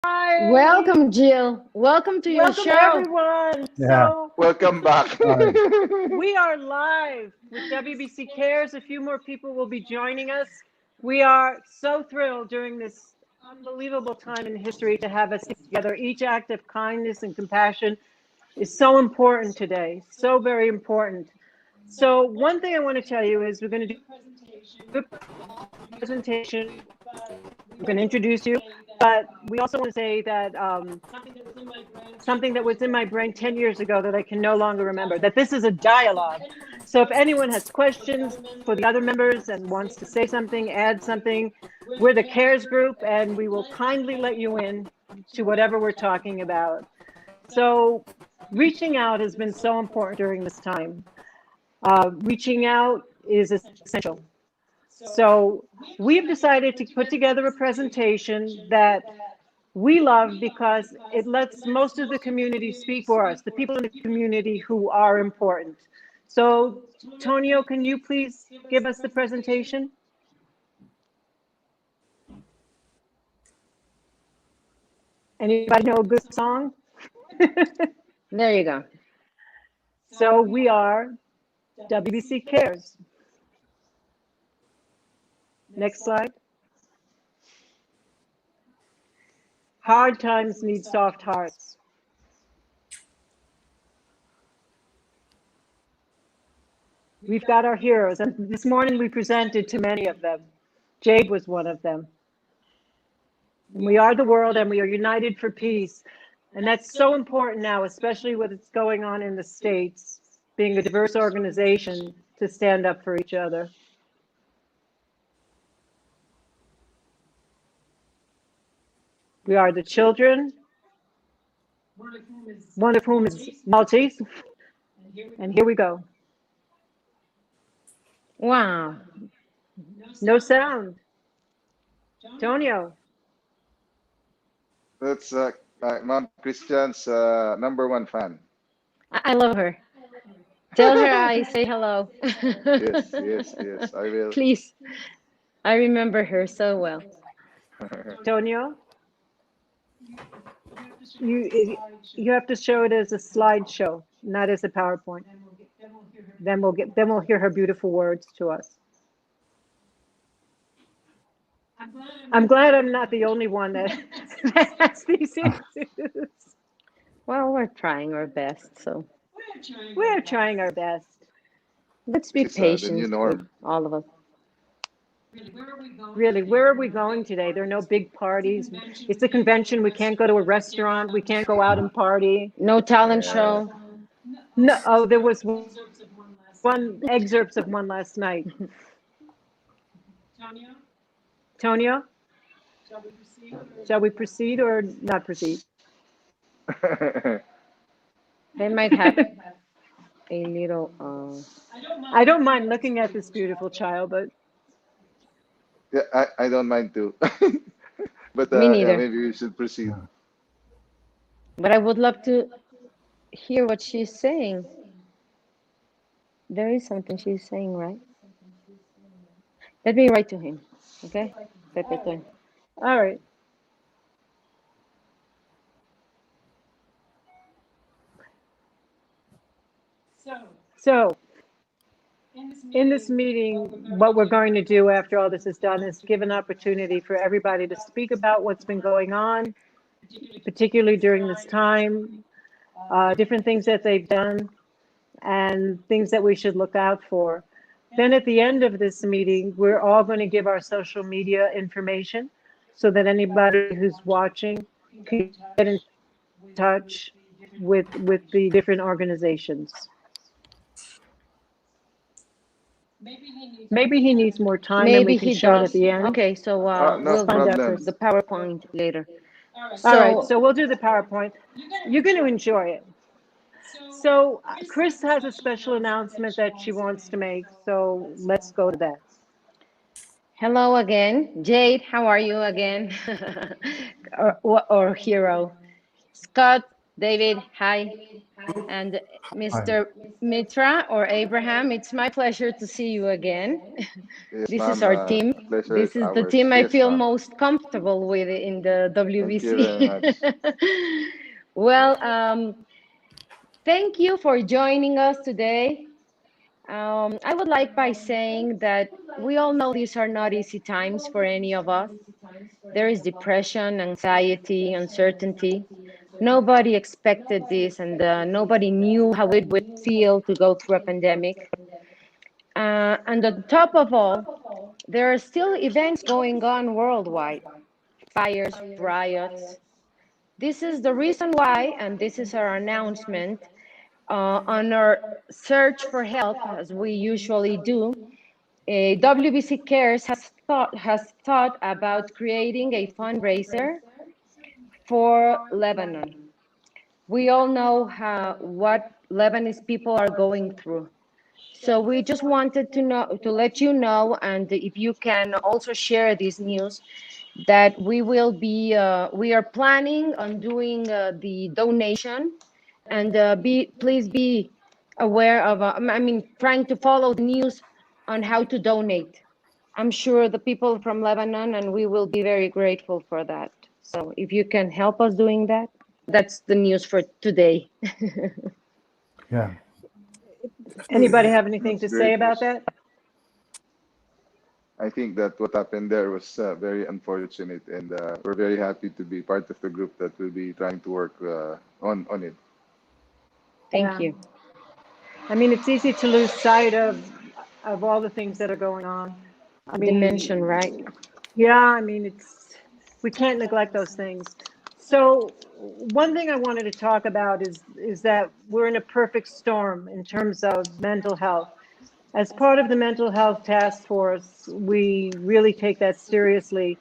Welcome, Jill. Welcome to your Welcome, show. everyone. Yeah. Welcome back. Hi. We are live with WBC Cares. A few more people will be joining us. We are so thrilled during this unbelievable time in history to have us together. Each act of kindness and compassion is so important today, so very important. So, one thing I want to tell you is we're going to do a presentation. We're going to introduce you, but we also want to say that something that was in my brain 10 years ago that I can no longer remember, that this is a dialogue. So if anyone has questions for the other members and wants to say something, add something, we're the CARES group and we will kindly let you in to whatever we're talking about. So reaching out has been so important during this time. Reaching out is essential. So we've decided to put together a presentation that we love because it lets most of the community speak for us, the people in the community who are important. So, Tonio, can you please give us the presentation? Anybody know a good song? There you go. So we are WBC Cares. Next slide. Hard times need soft hearts. We've got our heroes, and this morning we presented to many of them. Jade was one of them. And we are the world, and we are united for peace. And that's so important now, especially with what's going on in the States, being a diverse organization to stand up for each other. We are the children, one of whom is Maltese. And here we go. Wow. No sound. Tonio. That's Mom Christian's #1 fan. I love her. Tell her I say hello. Yes, I will. Please. I remember her so well. Tonio, you have to show it as a slideshow, not as a PowerPoint. Then we'll hear her beautiful words to us. I'm glad I'm not the only one that, that has these issues. Well, we're trying our best, so We're trying our best. let's be This is the new patient with norm. all of us. Really, where are we going today? There are no big parties. It's a convention. We can't go to a restaurant. We can't go out and party. No talent Yeah. show. No, oh, there was one excerpts of one last night. Tonio, shall we proceed or not proceed? They might have a little. I don't mind looking at this beautiful child, but Yeah, I don't mind too. But Me yeah, neither. maybe we should proceed. But I would love to hear what she's saying. There is something she's saying, right? Let me write to him. Okay? Pepe Toño. all right. So, in this meeting, what we're going to do after all this is done is give an opportunity for everybody to speak about what's been going on, particularly during this time, different things that they've done, and things that we should look out for. Then at the end of this meeting, we're all going to give our social media information so that anybody who's watching can get in touch with the different organizations. Maybe he needs more time and we Maybe can he show it at does. the end. Okay, so No we'll Find do out problem. first. the PowerPoint later. All right, So so we'll do the PowerPoint. You're going to enjoy it. So Chris has a special announcement that she wants to make. So let's go to that. hello again, Jade. How are you again? or hero, Scott. David, hi. And Hi. Mr. Mitra or Abraham, it's my pleasure to see you again. Yes, This is ma'am. our team. Pleasure This is is the ours. team I Yes, feel ma'am. most comfortable with in the Thank you very WBC. much. Well, thank you for joining us today. I would like by saying that we all know these are not easy times for any of us. There is depression, anxiety, uncertainty. Nobody expected this, and nobody knew how it would feel to go through a pandemic. And on top of all, there are still events going on worldwide, fires, riots. This is the reason why, and this is our announcement, on our search for help, as we usually do, WBC Cares has thought about creating a fundraiser for Lebanon. We all know what Lebanese people are going through. So we just wanted to let you know, and if you can also share this news, that we are planning on doing the donation, and please be aware of, I mean, trying to follow the news on how to donate. I'm sure the people from Lebanon, and we will be very grateful for that. So if you can help us doing that, that's the news for today. Yeah. Anybody have anything That's to say great about news. that? I think that what happened there was very unfortunate, and we're very happy to be part of the group that will be trying to work on it. Thank Yeah. you. I mean, it's easy to lose sight of all the things that are going on. I Dimension, mean, right? yeah, I mean, it's we can't neglect those things. So one thing I wanted to talk about is that we're in a perfect storm in terms of mental health. As part of the mental health task force, we really take that seriously.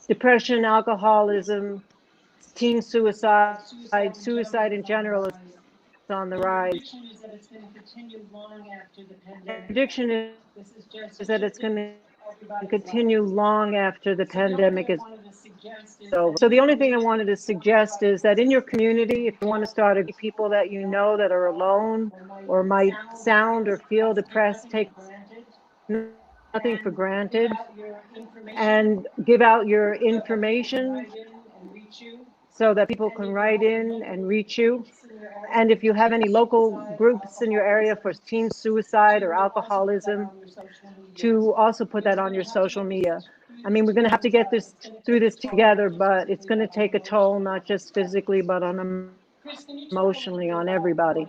Depression, alcoholism, teen suicide, suicide in general is on the rise. And the prediction is that it's going to continue long after the pandemic is over. So the only thing I wanted to suggest is that in your community, if you want to start a group of people that you know that are alone or might sound or feel depressed, take nothing for granted and give out your information so that people can write in and reach you. And if you have any local groups in your area for teen suicide or alcoholism, to also put that on your social media. I mean, we're going to have to get this through this together, but it's going to take a toll, not just physically, but on emotionally on everybody.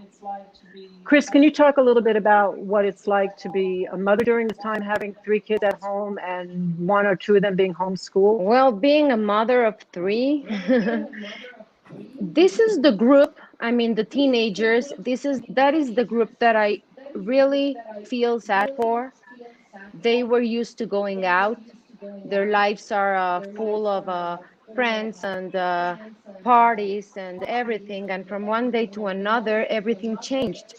Chris, can you talk a little bit about what it's like to be a mother during this time, having 3 kids at home and 1 or 2 of them being homeschooled? Well, being a mother of three, this is the group, I mean, the teenagers, that is the group that I really feel sad for. They were used to going out. Their lives are full of friends and parties and everything. And from one day to another, everything changed.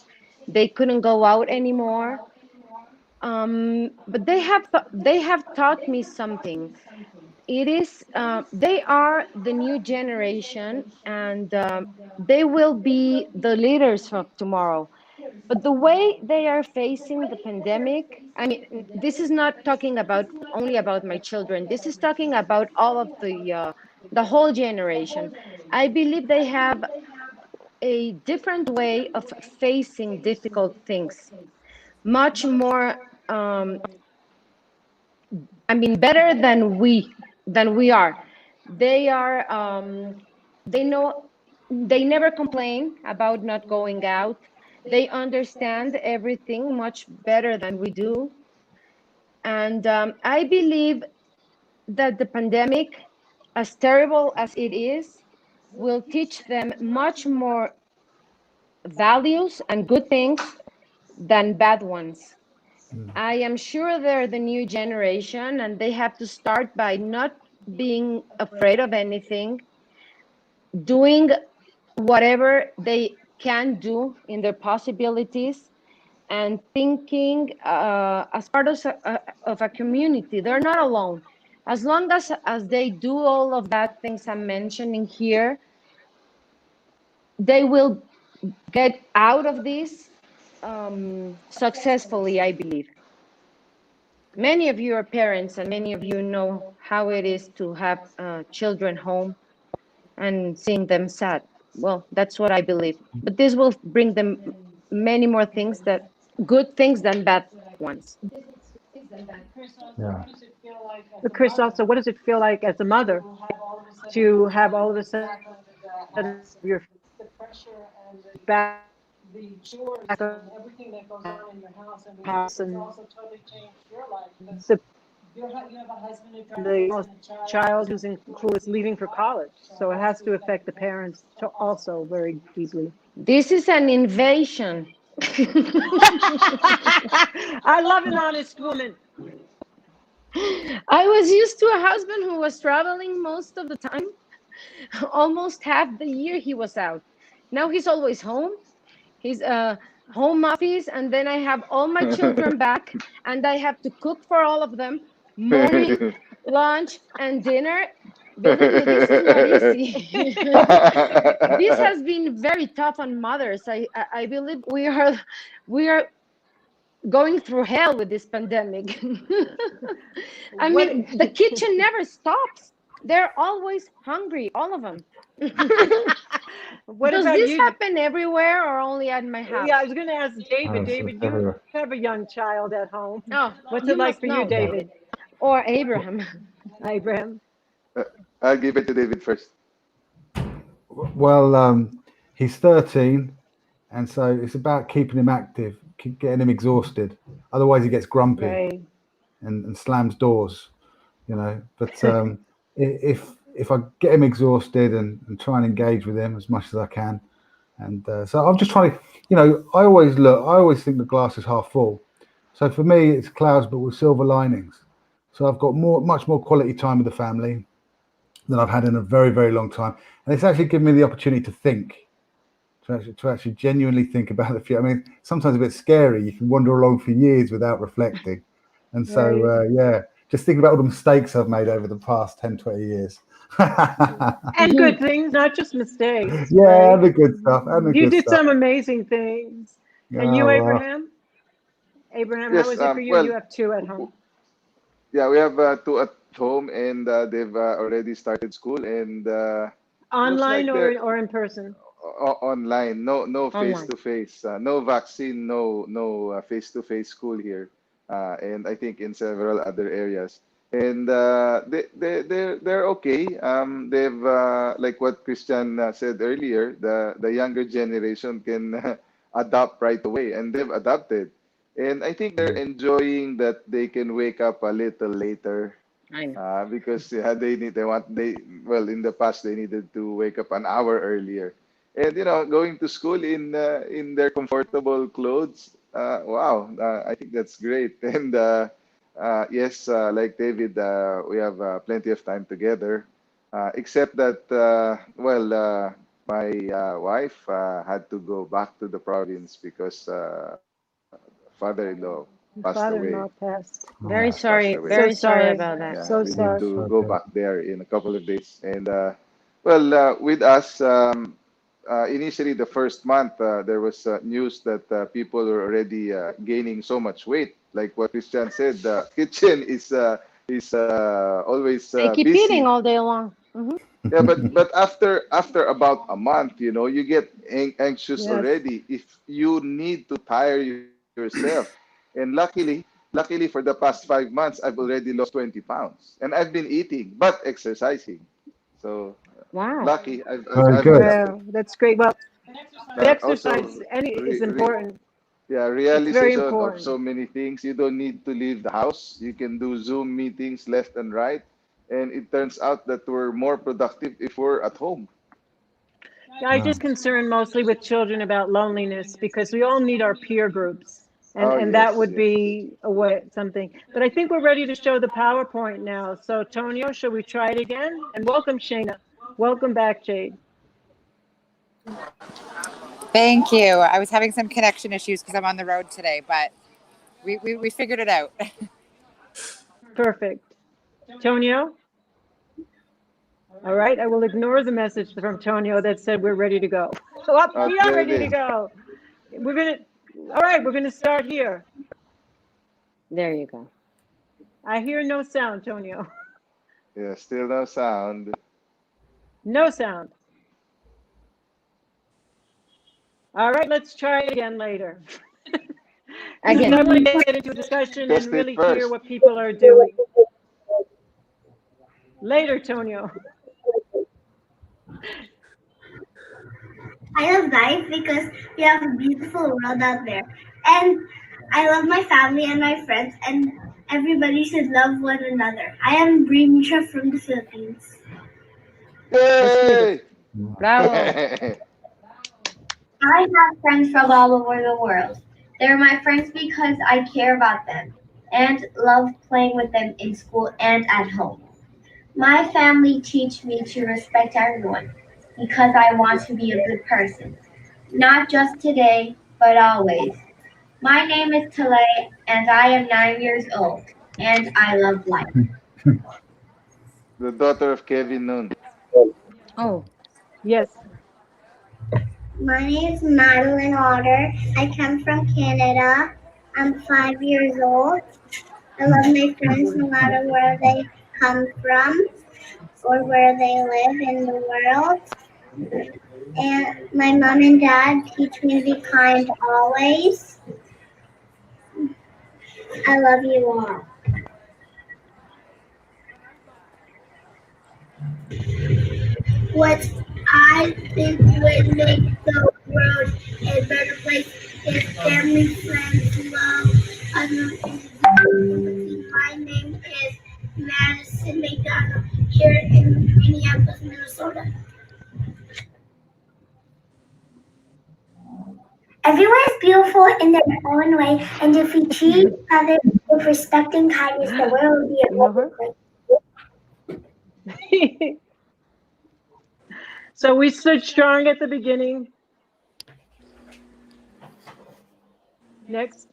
They couldn't go out anymore. But they have taught me something. It is they are the new generation, and they will be the leaders of tomorrow. But the way they are facing the pandemic, I mean, this is not talking about only about my children. This is talking about all of the whole generation. I believe they have a different way of facing difficult things, much more um, I mean, better than we are. They are they know, they never complain about not going out. They understand everything much better than we do. And I believe that the pandemic, as terrible as it is, will teach them much more values and good things than bad ones. I am sure they're the new generation, and they have to start by not being afraid of anything, doing whatever they can do in their possibilities, and thinking as part of a community. They're not alone. As long as they do all of that things I'm mentioning here, they will get out of this successfully, I believe. Many of you are parents, and many of you know how it is to have children home and seeing them sad. Well, that's what I believe. But this will bring them many more things, that good things than bad ones. Yeah. But Chris, also, what does it feel like as a mother to have all of a sudden your back of house and the almost child who is leaving for college? So it has to affect the parents to also very deeply. This is an invasion. I love an honest woman. I was used to a husband who was traveling most of the time. Almost half the year he was out. Now he's always home. He's home office, and then I have all my children back, and I have to cook for all of them, morning, lunch, and dinner. Believe me, this is not easy. This has been very tough on mothers. I believe we are going through hell with this pandemic. I What mean, the kitchen never stops. They're always hungry, all of them. what Does about this you? happen everywhere or only at my Yeah, I house? was going to ask David. Oh, David, it's you everywhere. have a young child at home. Oh, What's it you like must for you, know, Yeah. David, David? or Abraham. Abraham? I'll give it to David first. Well, he's 13, and so it's about keeping him active, keep getting him exhausted. Otherwise, he gets grumpy Right. and slams doors. But if I get him exhausted and try and engage with him as much as I can, and so I'm just trying to, I always think the glass is half full. So for me, it's clouds but with silver linings. So I've got much more quality time with the family than I've had in a very, very long time, and it's actually given me the opportunity to think, to actually genuinely think about the future. I mean, sometimes a bit scary. You can wander along for years without reflecting, and so Right. yeah, just thinking about all the mistakes I've made over the past 10, 20 years. And good things, not just mistakes, Yeah, right? and the good stuff, and the You good did stuff. some amazing things. And Oh you, well, Abraham? Abraham, how Yes. is it for you? You Well, have two at home. yeah, we have two at home, and they've already started school, and looks Online like they're or in person? online. No face Online. to face. No vaccine. No face to face school here. And I think in several other areas. And they're okay. They've like what Christian said earlier. The younger generation can adapt right away, and they've adapted. And I think they're enjoying that they can wake up a little later, I know. because yeah, they well, in the past they needed to wake up an hour earlier, and going to school in their comfortable clothes. Wow, I think that's great. And yes, like David, we have plenty of time together, except that my wife had to go back to the province because father-in-law passed Your away. father-in-law passed. Very oh, Passed sorry. away. So Very sorry sorry. about that. Yeah, So we need sorry. yeah, to so go good. back there in a couple of days. And with us, initially the first month, there was news that people are already gaining so much weight. Like what Christian said, the kitchen is always They keep eating busy. all day long. Yeah, but after about a month, you get anxious Yes. already if you need to tire yourself. And luckily for the past 5 months, I've already lost 20 pounds, and I've been eating but exercising. So Wow. lucky, I've Very good. adapted. Well, that's great. Well, but exercise Also, any is re, re, important. yeah, It's very realization of important. so many things. You don't need to leave the house. You can do Zoom meetings left and right, and it turns out that we're more productive if we're at home. I Yeah. just concern mostly with children about loneliness because we all need our peer groups. And Oh, and that yes, would yes. be a way something. But I think we're ready to show the PowerPoint now. So Tonio, shall we try it again? And welcome Shayna. Welcome back, Jade. Thank you. I was having some connection issues because I'm on the road today, but we figured it out. Perfect. Tonio? All right, I will ignore the message from Tonio that said we're ready to go. So up, we are ready to Okay. go. We're gonna, all right, we're gonna start here. There you go. I hear no sound, Tonio. Yeah, still no sound. No sound. All right, let's try it again later. Because I Again. want to get into a discussion and Test it really hear first. what people are doing. Later, Tonio. I love life because we have a beautiful world out there. And I love my family and my friends, and everybody should love one another. I am Bremisha from the Philippines. That's beautiful. Yay! Bravo. I have friends from all over the world. They're my friends because I care about them and love playing with them in school and at home. My family teach me to respect everyone because I want to be a good person, not just today, but always. My name is Tale, and I am 9 years old, and I love life. The daughter of Kevin Noon. Oh, Yes. My name is Madeline Otter. I come from Canada. I'm 5 years old. I love my friends no matter where they come from or where they live in the world. And my mom and dad teach me to be kind always. I love you all. What I think would make the world a better place is family, friends, love, other empathy. My name is Madison McDonald here in Minneapolis, Minnesota. Everyone is beautiful in their own way, and if we treat each other with respect and kindness, the world will be a You know better her? place. So we stood strong at the beginning. Next.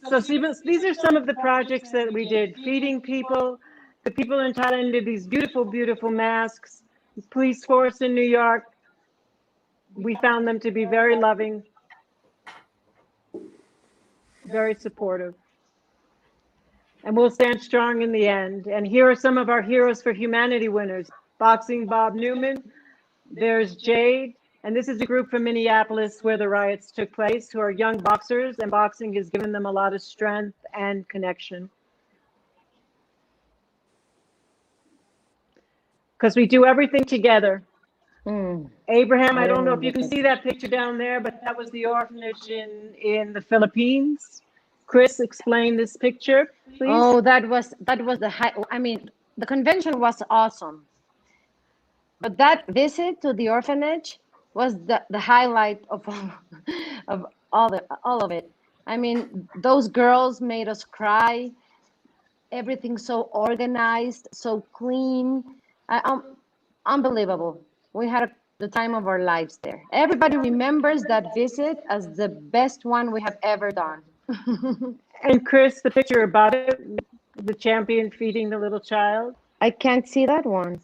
So these are some of the projects that we did. Feeding people. The people in Thailand did these beautiful, beautiful masks. The police force in New York, we found them to be very loving, very supportive. And we'll stand strong in the end. And here are some of our Heroes for Humanity winners. Boxing Bob Newman. There's Jade. And this is a group from Minneapolis where the riots took place, who are young boxers, and boxing has given them a lot of strength and connection. Because we do everything together. Abraham, I don't know if you can see that picture down there, but that was the orphanage in the Philippines. Chris, explain this picture, please. oh, that was the high. I mean, the convention was awesome, but that visit to the orphanage was the highlight of all, of all of it. I mean, those girls made us cry. Everything so organized, so clean, unbelievable. We had the time of our lives there. Everybody remembers that visit as the best one we have ever done. And Chris, the picture above it, the champion feeding the little child. I can't see that one.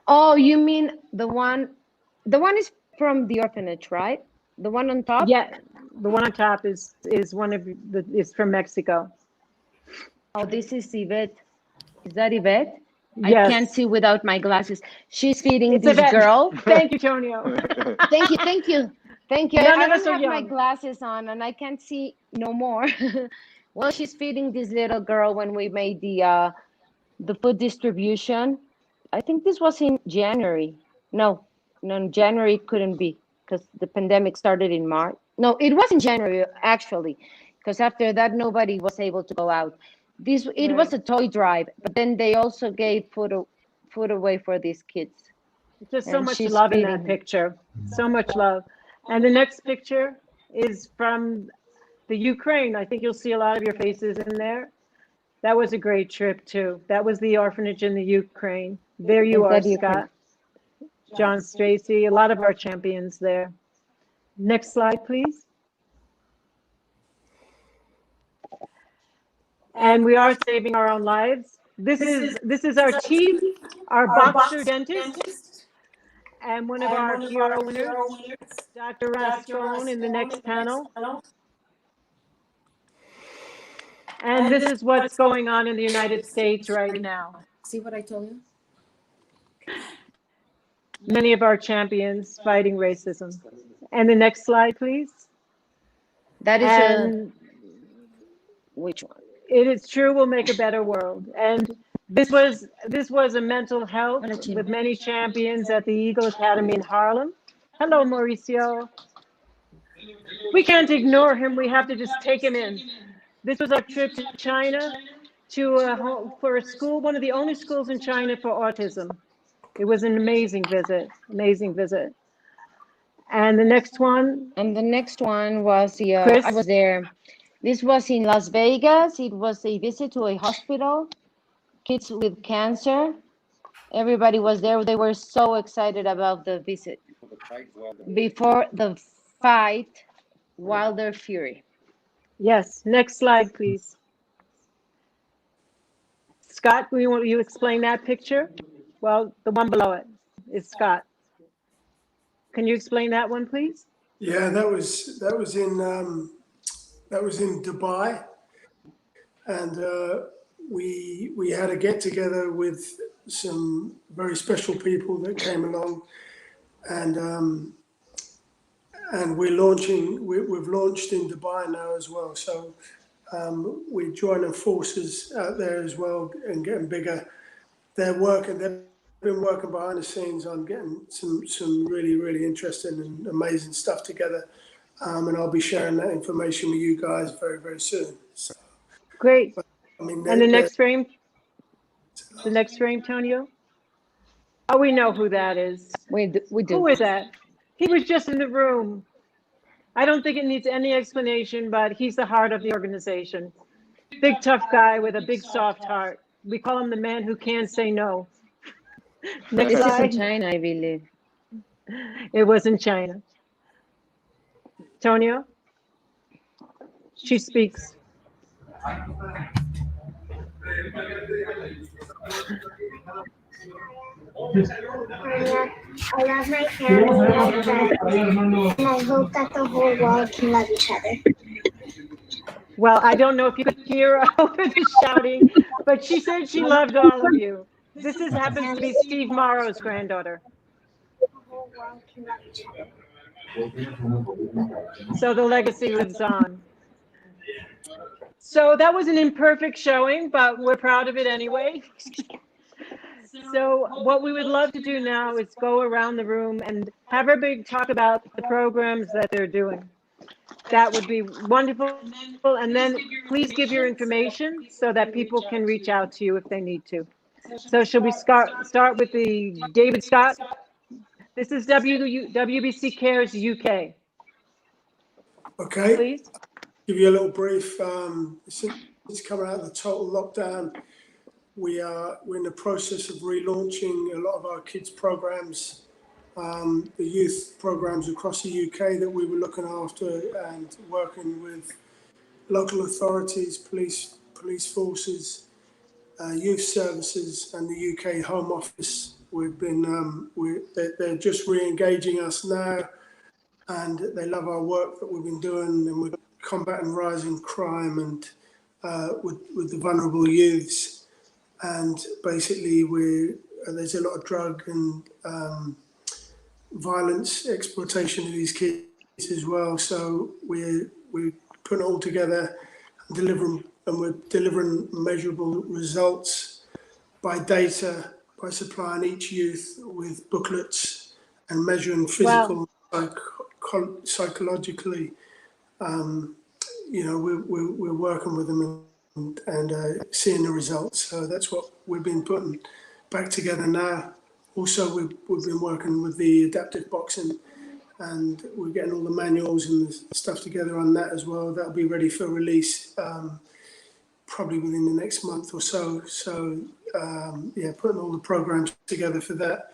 Oh, you mean the one? The one is from the orphanage, right? The one on top? Yeah, the one on top is one of the is from Mexico. Oh, this is Yvette. Is that Yvette? I Yes. can't see without my glasses. She's feeding It's this Yvette. girl. Thank you, Tonio. Thank you, thank you, thank you. None I of us don't are have my young. glasses on, and I can't see no more. Well, she's feeding this little girl when we made the food distribution. I think this was in January. No, no, January couldn't be because the pandemic started in March. No, it was in January actually, because after that nobody was able to go out. It was Right. a toy drive, but then they also gave food away for these kids, Just so and much she's love in that feeding. picture. So much love. And the next picture is from the Ukraine. I think you'll see a lot of your faces in there. That was a great trip too. That was the orphanage in the Ukraine. There you Is are, that you can? Scott. John Stracy, a lot of our champions there. Next slide, please. and we are saving our own lives. This is our chief, our boxer dentist, and one of our hero winners, Dr. Rascone, in the next panel. And this is what's going on in the United States right now. See what I told you? Many of our champions fighting racism. And the next slide, please. That is And which one? it is true, we'll make a better world. And this was a mental health with many champions at the Eagle Academy in Harlem. Hello, Mauricio. We can't ignore him. We have to just take him in. This was our trip to China for a school, one of the only schools in China for autism. It was an amazing visit, amazing visit. And the next one. And the next one was Chris? I was there. This was in Las Vegas. It was a visit to a hospital, kids with cancer. Everybody was there. They were so excited about the visit. Before the fight, Wilder Fury. Yes, next slide, please. Scott, will you explain that picture? Well, the one below it is Scott. Can you explain that one, please? Yeah, that was in Dubai, and we had a get together with some very special people that came along, and we've launched in Dubai now as well. So we're joining forces out there as well and getting bigger. They've been working behind the scenes on getting some really interesting and amazing stuff together. And I'll be sharing that information with you guys very soon. So, great. I mean, and the next frame, Tonio. Oh, we know who that is. We do. Who is that? He was just in the room. I don't think it needs any explanation, but he's the heart of the organization. Big tough guy with a big soft heart. We call him the man who can't say no. Next This slide. is in China, I believe. It was in China. Tonio? She speaks. I love my parents and I hope that the whole world can love each other. Well, I don't know if you could hear over the shouting, but she said she loved all of you. This happens to be Steve Morrow's granddaughter. The whole world can love each other. So the legacy lives on. So that was an imperfect showing, but we're proud of it anyway. So what we would love to do now is go around the room and have everybody talk about the programs that they're doing. That would be wonderful. And then please give your information so that people can reach out to you if they need to. So should we start with the David Scott? This is WBC Cares UK. Okay. Please. Give you a little brief. Since coming out of the total lockdown, we're in the process of relaunching a lot of our kids programs, the youth programs across the UK that we were looking after, and working with local authorities, police forces, youth services, and the UK Home Office. They're just re-engaging us now, and they love our work that we've been doing, and we're combating rising crime and with the vulnerable youths. And basically, there's a lot of drug and violence exploitation of these kids as well. So we're putting it all together and we're delivering measurable results by data, by supplying each youth with booklets and measuring physical, psychologically. We're working with them and seeing the results. So that's what we've been putting back together now. Also, we've been working with the adaptive boxing, and we're getting all the manuals and the stuff together on that as well. That'll be ready for release probably within the next month or so. So putting all the programs together for that,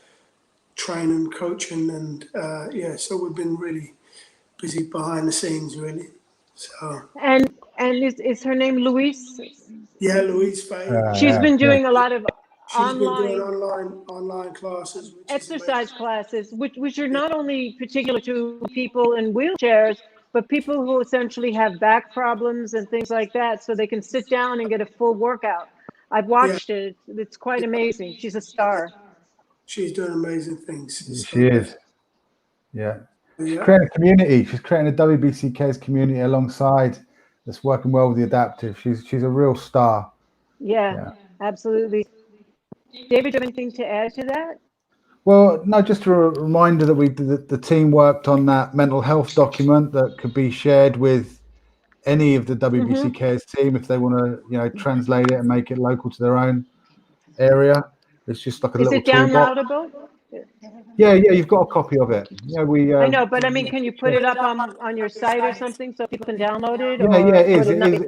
training, coaching, and so we've been really busy behind the scenes, really. So. And And is her name Louise? Yeah, Louise Fay. She's been Yeah. doing a lot of She's been doing online online classes, which is amazing. exercise classes, which are not only particular to people in wheelchairs, but people who essentially have back problems and things like that, so they can sit down and get a full workout. I've Yeah, watched it. It's quite amazing. She's a star. she's doing amazing things. She So is. Yeah. She's yeah, creating a community. She's creating a WBC Cares community alongside that's working well with the adaptive. She's a real star. Yeah, Yeah. absolutely. David, do you have anything to add to that? Well, no, just a reminder that the team worked on that mental health document that could be shared with any of the WBC Mm-hmm. Cares team if they want to, translate it and make it local to their own area. It's just like a Is little it toolbox. downloadable? Yeah, you've got a copy of it. Yeah, I know, but I mean, can you put it up on your site or something so people can download it, yeah, or it would is. it It not be is.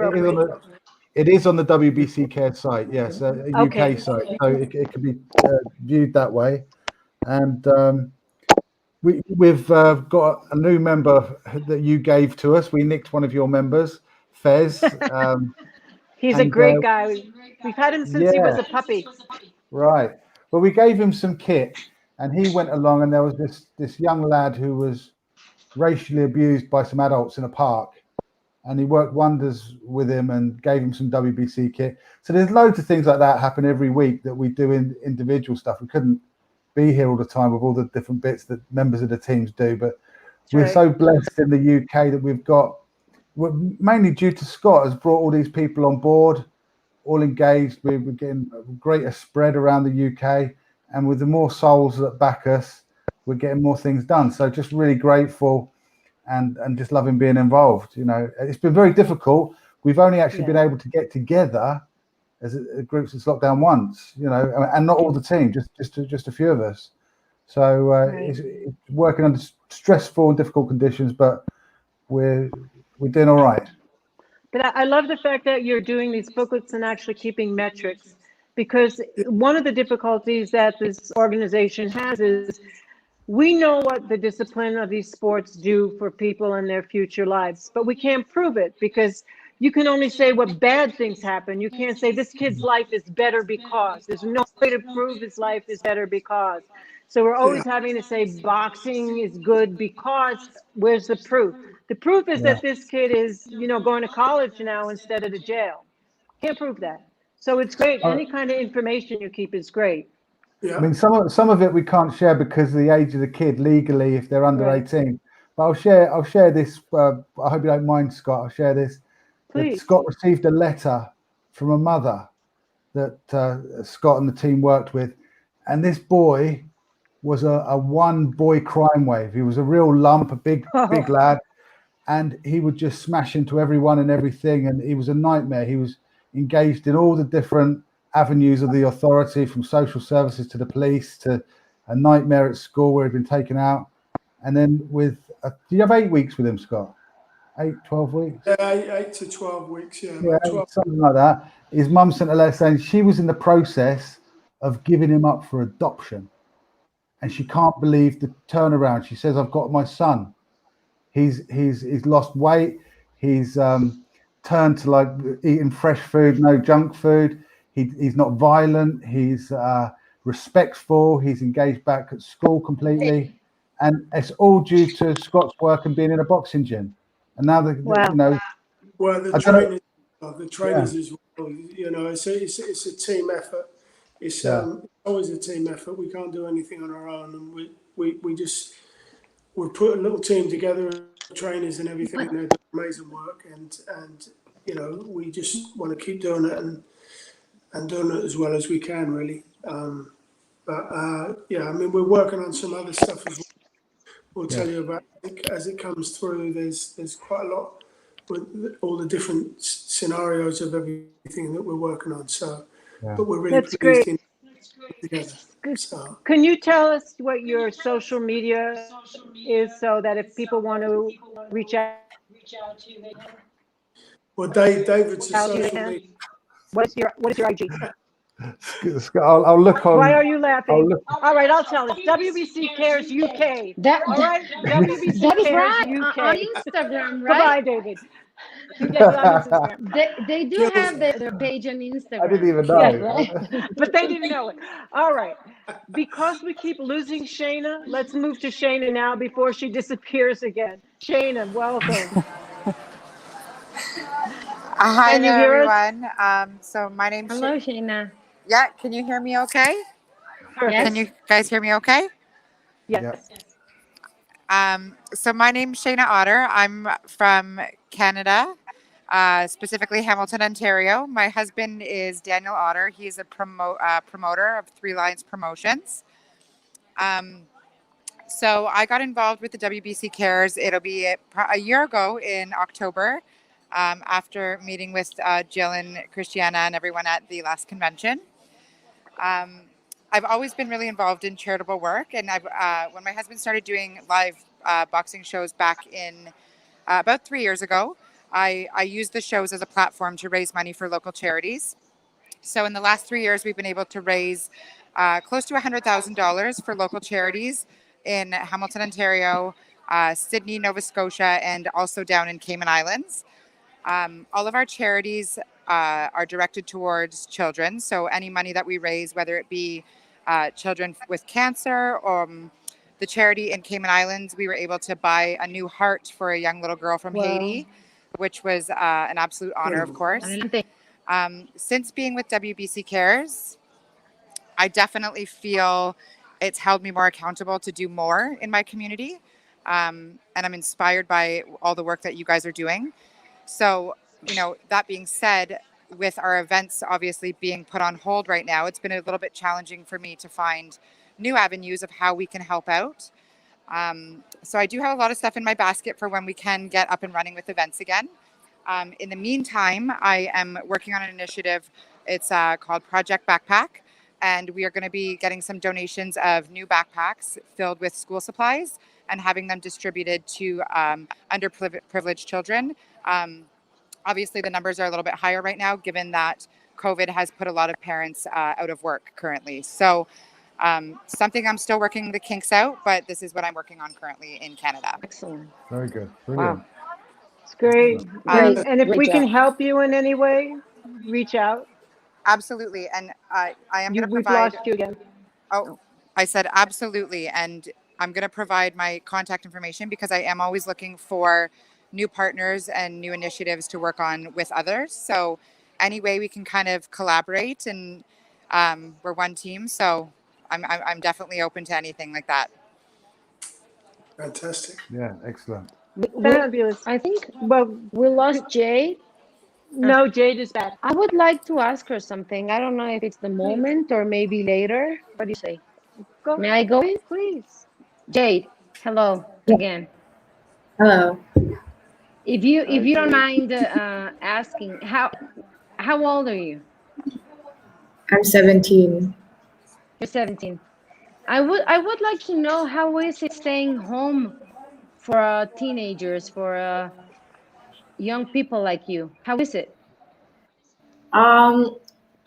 It is on appropriate? the WBC Care site. Yes, a Okay. UK site, so it can be viewed that way. And we've got a new member that you gave to us. We nicked one of your members, Fez, He's a and great guy. We've had him since he was yeah, a puppy. right. Well, we gave him some kit, and he went along, and there was this young lad who was racially abused by some adults in a park, and he worked wonders with him and gave him some WBC kit. So there's loads of things like that happen every week that we do in individual stuff. We couldn't be here all the time with all the different bits that members of the teams do, but That's we're right. so blessed in the UK that we've got, mainly due to Scott, has brought all these people on board, all engaged. We're getting a greater spread around the UK, and with the more souls that back us, we're getting more things done. So just really grateful and just loving being involved. It's been very difficult. We've only actually been Yeah. able to get together as a group since lockdown once, and not all the team, just a few of us. So Right. it's working under stressful and difficult conditions, but we're doing all right. But I love the fact that you're doing these booklets and actually keeping metrics, because one of the difficulties that this organization has is we know what the discipline of these sports do for people in their future lives, but we can't prove it because you can only say what bad things happen. You can't say this kid's life is better because. There's no way to prove his life is better because. So we're yeah, always having to say boxing is good because where's the proof? The proof is Yeah. that this kid is, going to college now instead of to jail. Can't prove that. So it's great. Uh, Any kind of information you keep is great. I yeah. mean, some of it we can't share because of the age of the kid legally if they're under Right. 18. But I'll share this. I hope you don't mind, Scott. I'll share this. That Please. Scott received a letter from a mother that Scott and the team worked with, and this boy was a one boy crime wave. He was a real lump, a big lad, and he would just smash into everyone and everything, and he was a nightmare. He was engaged in all the different avenues of the authority, from social services to the police, to a nightmare at school where he'd been taken out. And then do you have 8 weeks with him, Scott? 12 weeks? Yeah, 8 to 12 weeks. Yeah, Yeah, about 12. something like that. His mum sent a letter saying she was in the process of giving him up for adoption, and she can't believe the turnaround. She says, "I've got my son. He's lost weight. He's turned to like eating fresh food, no junk food. He's not violent. He's respectful. He's engaged back at school completely, and it's all due to Scott's work and being in a boxing gym. And now Wow. Well, the I don't know. trainers, the Yeah, trainers as well. It's a team effort. It's yeah, always a team effort. We can't do anything on our own, and we put a little team together, trainers and everything, and they're doing amazing work. And we just want to keep doing it and doing it as well as we can, really. Yeah, I mean, we're working on some other stuff as well. We'll yeah, tell you about it as it comes through. There's quite a lot with all the different scenarios of everything that we're working on. So, yeah. but we're really That's pleased great. in together. So, Can you tell us what your social media is so that if people want to reach out to you, they can? well, David's a social media. What is your IG? I'll look Why on. are you I'll laughing? look. All right, I'll tell it. WBC Cares UK. That All right, WBC that is Cares right on UK. Instagram, right? Goodbye, David. Yeah, you're on Instagram. They do have their page on I didn't Instagram, even Yeah, know. right? but they didn't know it. All right. Because we keep losing Shayna, let's move to Shayna now before she disappears again. Shayna, welcome. Hi Can you there, hear us? everyone. So my name's Hello, Shayna. yeah. Can you hear me? Okay. Can Perfect. Yes. you guys hear me? Okay. Yep. Yes. So my name's Shayna Otter. I'm from Canada, specifically Hamilton, Ontario. My husband is Daniel Otter. He's a promoter of Three Lions Promotions. Um, so I got involved with the WBC Cares. It'll be a year ago in October, after meeting with Jill and Christiana and everyone at the last convention. Um, I've always been really involved in charitable work, and when my husband started doing live boxing shows back in about 3 years ago, I used the shows as a platform to raise money for local charities. So in the last 3 years, we've been able to raise close to $100,000 for local charities in Hamilton, Ontario, Sydney, Nova Scotia, and also down in Cayman Islands. All of our charities are directed towards children. So any money that we raise, whether it be children with cancer or the charity in Cayman Islands, we were able to buy a new heart for a young little girl from Well, Haiti, which was an absolute honor, of course. adelante. Since being with WBC Cares, I definitely feel it's held me more accountable to do more in my community. And I'm inspired by all the work that you guys are doing. So, that being said, with our events obviously being put on hold right now, it's been a little bit challenging for me to find new avenues of how we can help out. So I do have a lot of stuff in my basket for when we can get up and running with events again. In the meantime, I am working on an initiative. It's called Project Backpack, and we are going to be getting some donations of new backpacks filled with school supplies and having them distributed to underprivileged children. Um, Obviously, the numbers are a little bit higher right now, given that COVID has put a lot of parents out of work currently. So, something I'm still working the kinks out, but this is what I'm working on currently in Canada. Excellent. Very good. Wow. Brilliant. It's great. Excellent. Great. And if Great we can job. help you in any way, reach out. Absolutely. And I am going to We've provide, lost you again. oh, Oh, I said absolutely. And I'm going to provide my contact information because I am always looking for new partners and new initiatives to work on with others. So, any way we can kind of collaborate, and we're one team. So, I'm definitely open to anything like that. Fantastic. Yeah, excellent. we, Fabulous. I think Well, we lost Jade. Uh, no, Jade is back. I would like to ask her something. I don't know if it's the Please moment or maybe later. What do you say? go. May I go in? Please. Jade, hello Yeah. again. Hello. If Hi, you don't Jade. mind asking, how old are you? I'm 17. You're 17. I would like to know how is it staying home for teenagers, for young people like you? How is it? Um,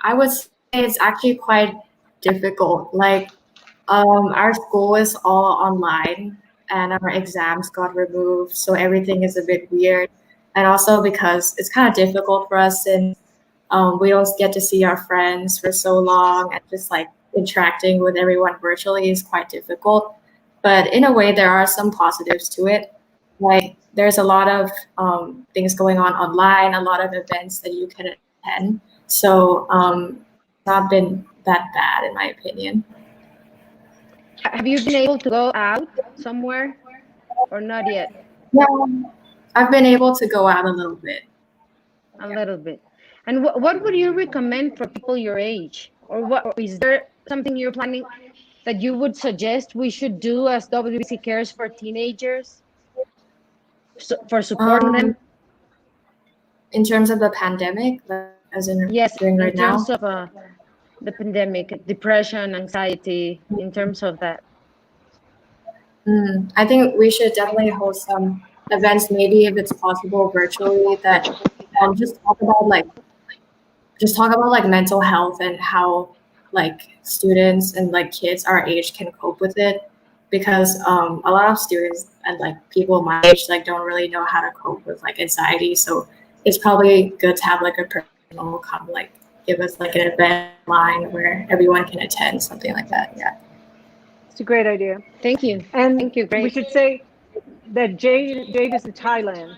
I would say it's actually quite difficult. Like, our school is all online and our exams got removed, so everything is a bit weird. And also because it's kind of difficult for us since we don't get to see our friends for so long and just like interacting with everyone virtually is quite difficult. But in a way, there are some positives to it. Like there's a lot of things going on online, a lot of events that you can attend. So it's not been that bad in my opinion. Have you been able to go out somewhere or not yet? Yeah, I've been able to go out a little bit. A little bit. And what would you recommend for people your age? Or what is there something you're planning that you would suggest we should do as WBC Cares for teenagers, for supporting Um, them? in terms of the pandemic, like, as in Yes, doing in right now. terms of the pandemic, depression, anxiety, in terms of that. I think we should definitely host some events, maybe if it's possible virtually, that just talk about like mental health and how like students and like kids our age can cope with it. because a lot of students and like people my age like don't really know how to cope with like anxiety. So it's probably good to have like a professional come like give us like an event online where everyone can attend, something like that. Yeah. It's a great idea. Thank you. And Thank you. we Great. should say that Jade is in Thailand.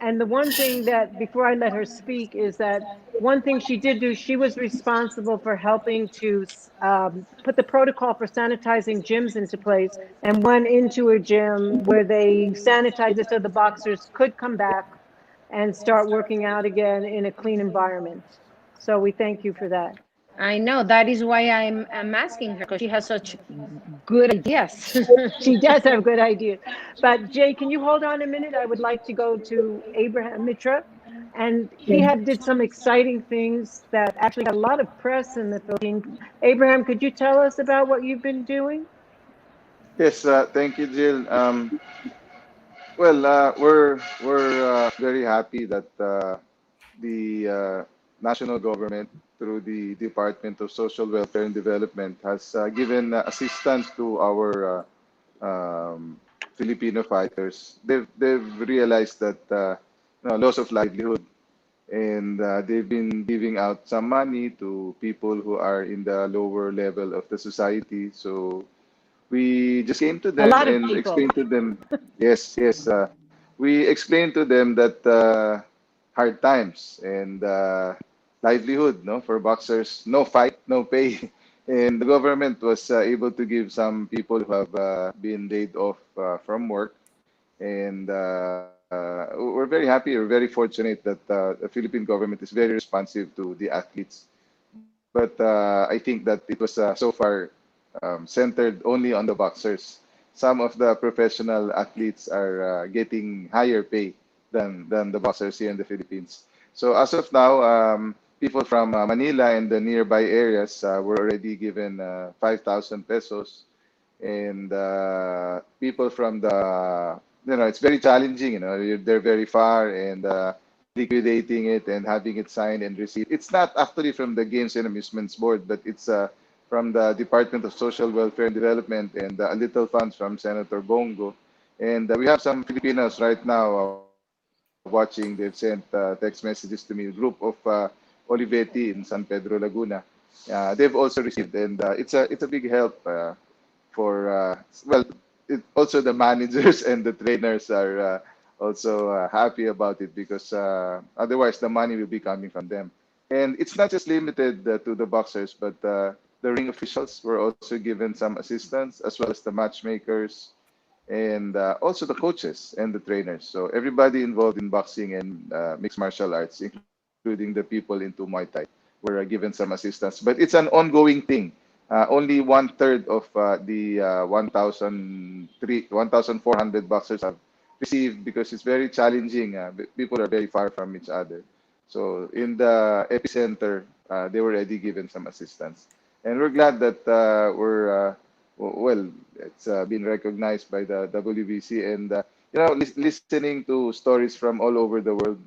And the one thing that, before I let her speak, is that one thing she did do, she was responsible for helping to put the protocol for sanitizing gyms into place, and went into a gym where they sanitized it so the boxers could come back and start working out again in a clean environment. So we thank you for that. I know that is why I'm asking her, because she has such good ideas. She does have good ideas. But Jay, can you hold on a minute? I would like to go to Abraham Mitra. And he had did some exciting things that actually got a lot of press in the Philippines. Abraham, could you tell us about what you've been doing? Yes, thank you, Jill. We're very happy that the national government, through the Department of Social Welfare and Development, has given assistance to our Filipino fighters. They've realized that loss of livelihood, and they've been giving out some money to people who are in the lower level of the society. So we just came to A them lot of and people. explained to them, yes, yes, we explained to them that hard times and livelihood, no, for boxers, no fight, no pay. And the government was able to give some people who have been laid off from work. And we're very happy, we're very fortunate that the Philippine government is very responsive to the athletes. But I think that it was so far centered only on the boxers. Some of the professional athletes are getting higher pay than the boxers here in the Philippines. So as of now, people from Manila and the nearby areas were already given 5,000 pesos, and people from the, it's very challenging, they're very far, and liquidating it and having it signed and received. It's not actually from the Games and Amusements Board, but it's from the Department of Social Welfare and Development, and a little funds from Senator Bongo. And we have some Filipinos right now watching. They've sent text messages to me, a group of Olivetti in San Pedro, Laguna. They've also received, and it's a big help for well, also the managers and the trainers are also happy about it, because otherwise the money will be coming from them. And it's not just limited to the boxers, but the ring officials were also given some assistance, as well as the matchmakers, and also the coaches and the trainers. So everybody involved in boxing and mixed martial arts, including the people into Muay Thai, were given some assistance. But it's an ongoing thing. Only one third of the 1,400 boxers have received, because it's very challenging. People are very far from each other. So in the epicenter, they were already given some assistance. And we're glad that well, it's been recognized by the WBC, and listening to stories from all over the world,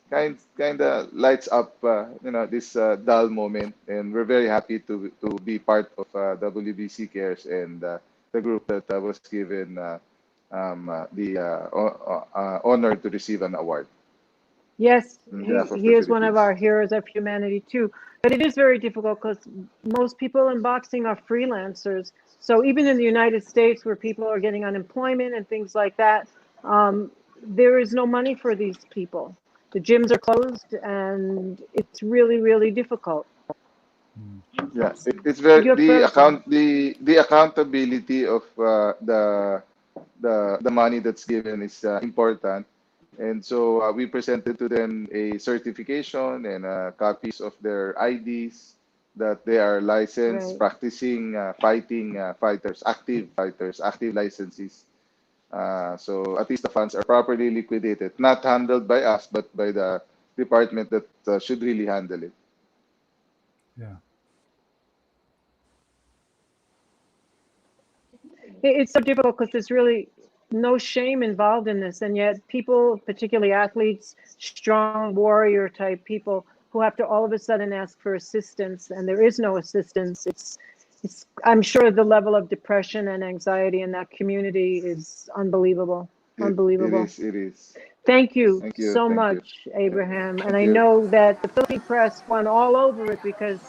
kind of lights up, this dull moment, and we're very happy to be part of WBC Cares, and the group that was given the honor to receive an award Yes, on he, behalf of he the is one of Philippines. our heroes of humanity too. But it is very difficult because most people in boxing are freelancers. So even in the United States, where people are getting unemployment and things like that, there is no money for these people. The gyms are closed, and it's really, really difficult. Yeah, it's very You're frozen. the accountability of the money that's given is important, and so we presented to them a certification and copies of their IDs that they are licensed, Right. practicing fighting fighters, active licensees. So at least the funds are properly liquidated, not handled by us, but by the department that should really handle it. Yeah. It's so difficult because there's really no shame involved in this, and yet people, particularly athletes, strong warrior type people, who have to all of a sudden ask for assistance, and there is no assistance. I'm sure the level of depression and anxiety in that community is unbelievable. It Unbelievable. is. It is. Thank you Thank you. so Thank you. much, Abraham. And Thank I you. know that the Philippine press won all over it because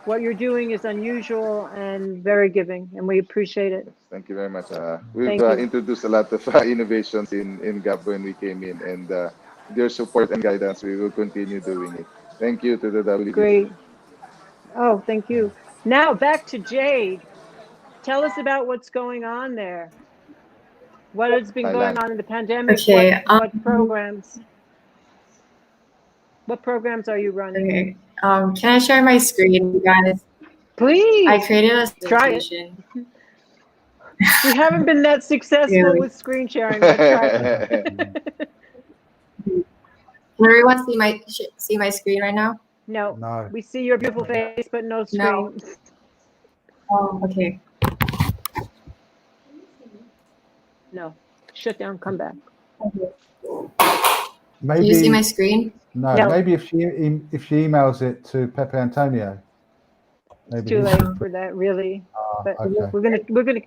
what you're doing is unusual and very giving, and we appreciate it. Yes, thank you very much. We've Thank you. introduced a lot of innovations in GAP when we came in, and with your support and guidance, we will continue doing it. Thank you to the WBC. Great. Oh, thank you. Now back to Jade. Tell us about what's going on there. What has been going Thailand. on in the pandemic? Okay. What programs are you running? Okay. Can I share my screen, you guys? I Please created a try it. presentation. We haven't been that successful Really? with screen sharing, but try it. Can everyone see my screen right now? No, No. we see your beautiful face, but no No. screen. Oh, okay. No, shut down, come back. Okay. Maybe Can you see my screen? no. No. Maybe if she emails it to Pepe Antonio, It's maybe too he late can. for that, really. But Okay. we're gonna.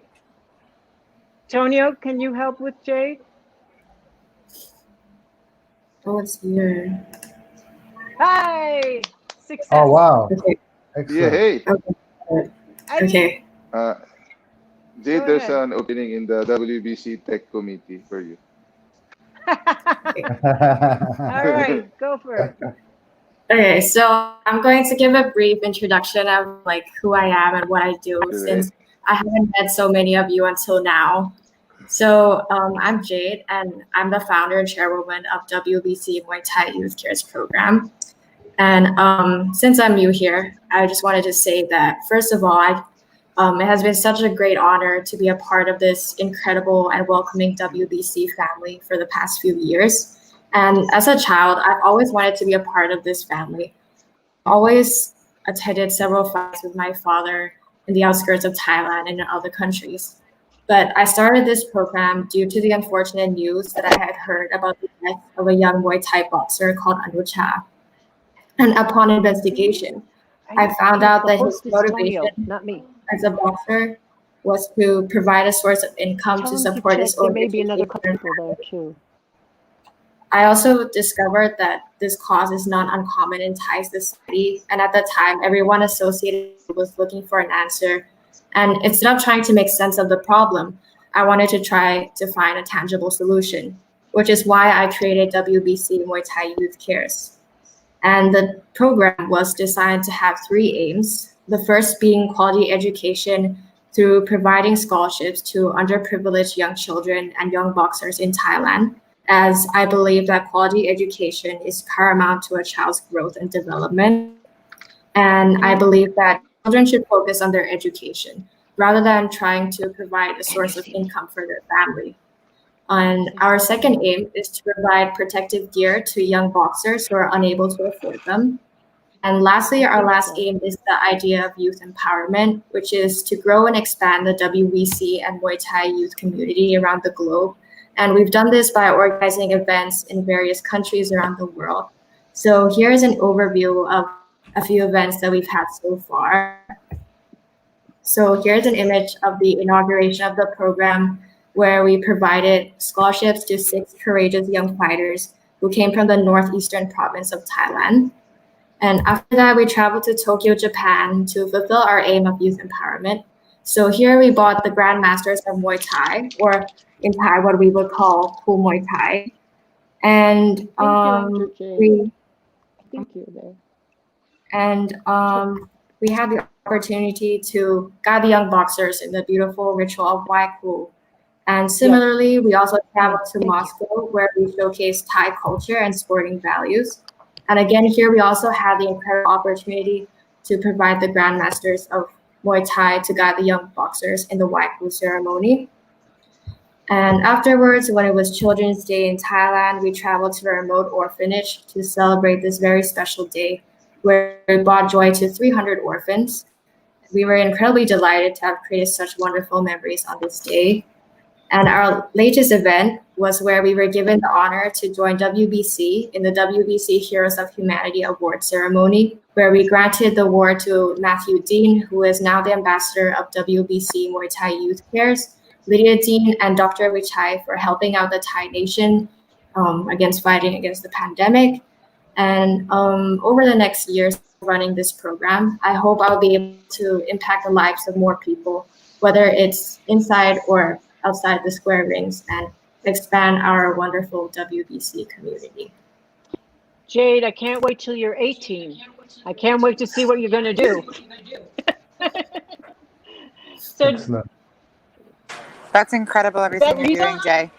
Tonio, can you help with Jade? Oh, it's here. Hi, success. Oh wow! Okay. Yeah. Excellent. Hey, Okay. uh, Go Jade, there's ahead. an opening in the WBC Tech Committee for you. All right, go for it. Okay, so I'm going to give a brief introduction of like who I am and what I do, since I haven't met so many of you until now. So I'm Jade, and I'm the founder and chairwoman of WBC Muay Thai Youth Cares Program. And since I'm new here, I just wanted to say that first of all, it has been such a great honor to be a part of this incredible and welcoming WBC family for the past few years. And as a child, I've always wanted to be a part of this family. Always attended several fights with my father in the outskirts of Thailand and in other countries. But I started this program due to the unfortunate news that I had heard about the death of a young Muay Thai boxer called Anucha. And upon investigation, I found out The that his host is motivation Tonio, not me. as a boxer was to provide a source of income Tell to him to support check. his There own may be another education couple and people there family. too. I also discovered that this cause is not uncommon in Thai society, and at the time, everyone associated was looking for an answer. And instead of trying to make sense of the problem, I wanted to try to find a tangible solution, which is why I created WBC Muay Thai Youth Cares. And the program was designed to have three aims. The first being quality education through providing scholarships to underprivileged young children and young boxers in Thailand, as I believe that quality education is paramount to a child's growth and development. And I believe that children should focus on their education rather than trying to provide a source of income for their family. And our second aim is to provide protective gear to young boxers who are unable to afford them. And lastly, our last aim is the idea of youth empowerment, which is to grow and expand the WBC and Muay Thai youth community around the globe. And we've done this by organizing events in various countries around the world. So here's an overview of a few events that we've had so far. So here's an image of the inauguration of the program, where we provided scholarships to 6 courageous young fighters who came from the northeastern province of Thailand. And after that, we traveled to Tokyo, Japan to fulfill our aim of youth empowerment. So here we bought the Grandmasters of Muay Thai, or in Thai, what we would call Cool Muay Thai. And we Thank you there. and we had the opportunity to guide the young boxers in the beautiful ritual of Waiku. And similarly, we also traveled to Moscow, where we showcased Thai culture and sporting values. And again, here we also had the incredible opportunity to provide the grandmasters of Muay Thai to guide the young boxers in the Waiku ceremony. And afterwards, when it was Children's Day in Thailand, we traveled to a remote orphanage to celebrate this very special day, where we brought joy to 300 orphans. We were incredibly delighted to have created such wonderful memories on this day. And our latest event was where we were given the honor to join WBC in the WBC Heroes of Humanity Award ceremony, where we granted the award to Matthew Dean, who is now the ambassador of WBC Muay Thai Youth Cares, Lydia Dean, and Dr. Vichai for helping out the Thai nation against fighting against the pandemic. And over the next years running this program, I hope I'll be able to impact the lives of more people, whether it's inside or outside the square rings, and expand our wonderful WBC community. Jade, I can't wait till you're 18. I can't wait to see what you're going to do. So, Excellent. That's incredible, everything that you're doing, Rita? Jay.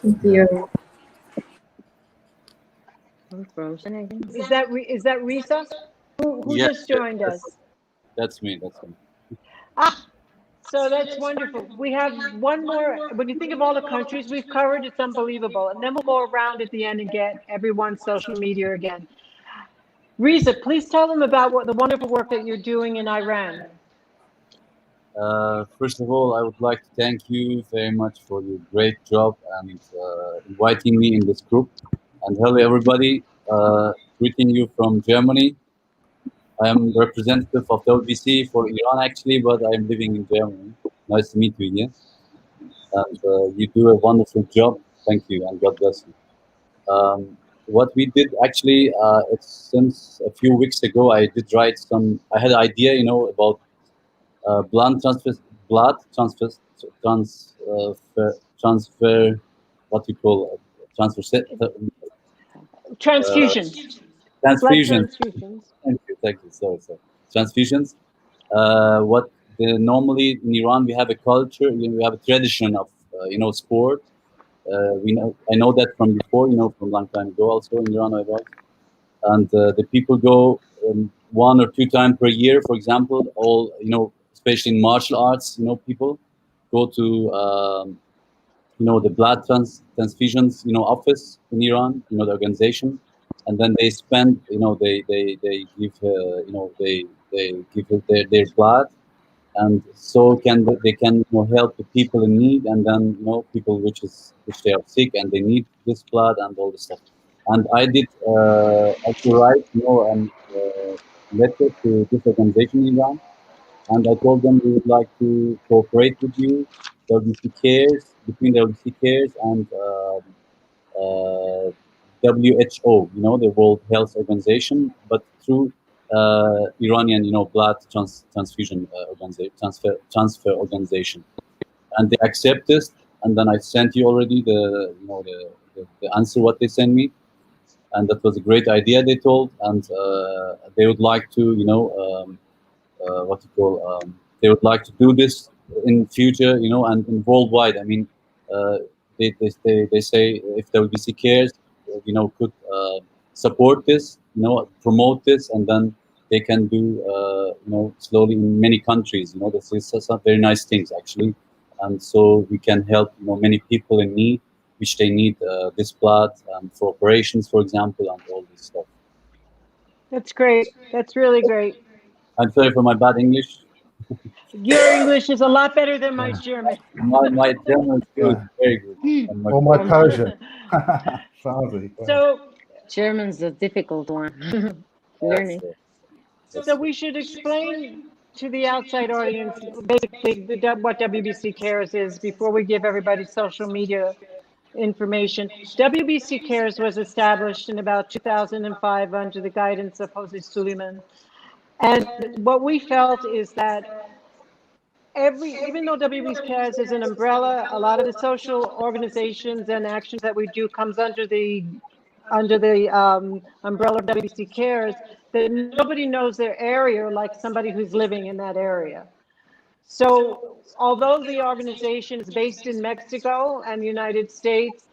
Thank you. I'm frozen again. Is that Risa? Who Yes, just joined us? that's me. That's me. Ah, so that's wonderful. We have one more. When you think of all the countries we've covered, it's unbelievable. And then we'll go around at the end and get everyone's social media again. Risa, please tell them about the wonderful work that you're doing in Iran. First of all, I would like to thank you very much for your great job and inviting me in this group. And hello, everybody. Greeting you from Germany. I am representative of WBC for Iran, actually, but I am living in Germany. Nice to meet you here. And you do a wonderful job. Thank you, and God bless you. What we did actually, it's since a few weeks ago, I did write some. I had an idea, about blood transfer, what you call Transfusions, blood transfusions. transfusions. Thank you. Sorry. Transfusions. What normally in Iran we have a culture, we have a tradition of sport. I know that from before, from a long time ago. Also in Iran, I was, and the people go 1 or 2 times per year, for example. All especially in martial arts, people go to the blood transfusions, office in Iran, the organization, and then they spend, they give, they give their blood, and so they can help the people in need, and then people which they are sick and they need this blood and all this stuff. And I did actually write letter to this organization in Iran, and I told them we would like to cooperate with you, WC Cares, between WC Cares and WHO, the World Health Organization, but through Iranian, blood transfusion transfer organization, and they accept this. And then I sent you already the answer what they sent me, and that was a great idea they told, and they would like to they would like to do this in future, and in worldwide. I mean, uh, they say if WBC cares, could support this, promote this, and then they can do, slowly in many countries. This is some very nice things actually, and so we can help, many people in need, which they need this blood for operations, for example, and all this stuff. That's great. That's really great. I'm sorry for my bad English. Your English is a lot better than my German. My German is good, Yeah. very good. And my Or my Persian. Saudi. So, German's the difficult one. Learning. so we should explain to the outside audience basically what WBC Cares is before we give everybody social media information. WBC Cares was established in about 2005 under the guidance of Jose Suleiman. And what we felt is that even though WBC Cares is an umbrella, a lot of the social organizations and actions that we do comes under the umbrella of WBC Cares, that nobody knows their area like somebody who's living in that area. So although the organization is based in Mexico and the United States,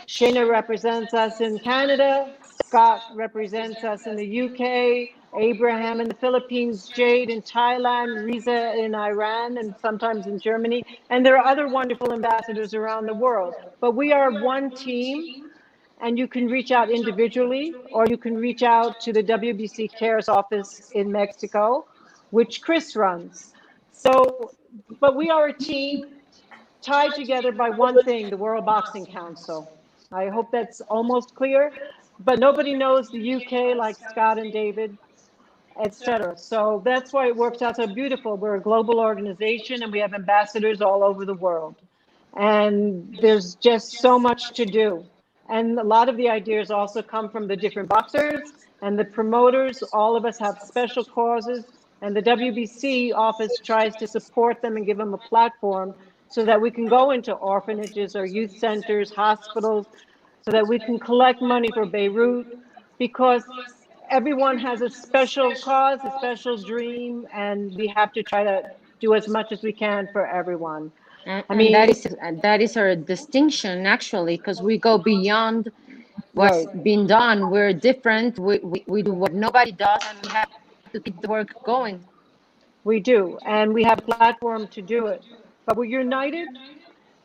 Shayna represents us in Canada, Scott represents us in the UK, Abraham in the Philippines, Jade in Thailand, Riza in Iran, and sometimes in Germany. And there are other wonderful ambassadors around the world. But we are one team, and you can reach out individually, or you can reach out to the WBC Cares office in Mexico, which Chris runs. So, but we are a team tied together by one thing, the World Boxing Council. I hope that's almost clear, but nobody knows the UK like Scott and David, etc. So that's why it works out so beautiful. We're a global organization and we have ambassadors all over the world. And there's just so much to do. And a lot of the ideas also come from the different boxers and the promoters. All of us have special causes, and the WBC office tries to support them and give them a platform so that we can go into orphanages or youth centers, hospitals, so that we can collect money for Beirut, because everyone has a special cause, a special dream, and we have to try to do as much as we can for everyone. I And mean, that is our distinction actually, because we go beyond what's right, been done. We're different. We do what nobody does, and we have to keep the work going. we do, and we have a platform to do it. But we're united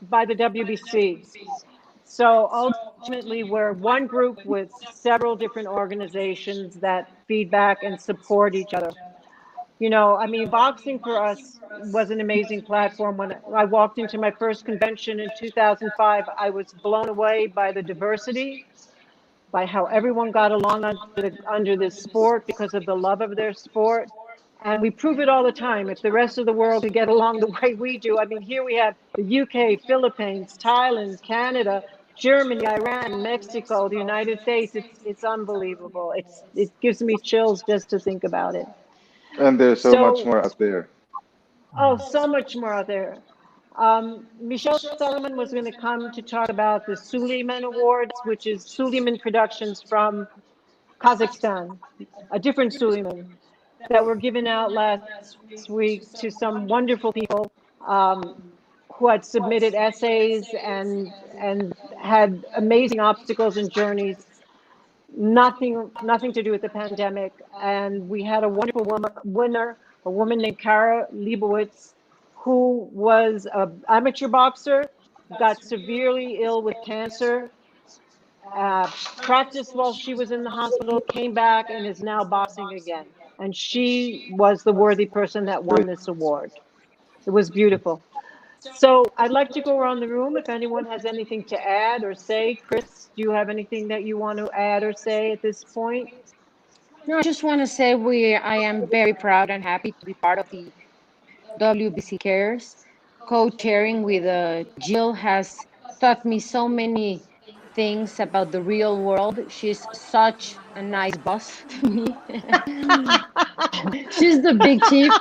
by the WBC. So ultimately, we're one group with several different organizations that feedback and support each other. You know, I mean, boxing for us was an amazing platform. When I walked into my first convention in 2005, I was blown away by the diversity, by how everyone got along under this sport because of the love of their sport. And we prove it all the time. If the rest of the world could get along the way we do, I mean, here we have the UK, Philippines, Thailand, Canada, Germany, Iran, Mexico, the United States. It's unbelievable. It gives me chills just to think about it. And there's so much So, more out there. oh, so much more out there. Michelle Sullivan was going to come to talk about the Suleiman Awards, which is Suleiman Productions from Kazakhstan, a different Suleiman, that were given out last week to some wonderful people um, who had submitted essays and had amazing obstacles and journeys. Nothing to do with the pandemic. And we had a wonderful winner, a woman named Kara Leibowitz, who was an amateur boxer, got severely ill with cancer, practiced while she was in the hospital, came back, and is now boxing again. And she was the worthy person that won this award. It was beautiful. So I'd like to go around the room if anyone has anything to add or say. Chris, do you have anything that you want to add or say at this point? No, I just want to say I am very proud and happy to be part of the WBC Cares. Co-chairing with Jill has taught me so many things about the real world. She's such a nice boss to me. She's the big chief,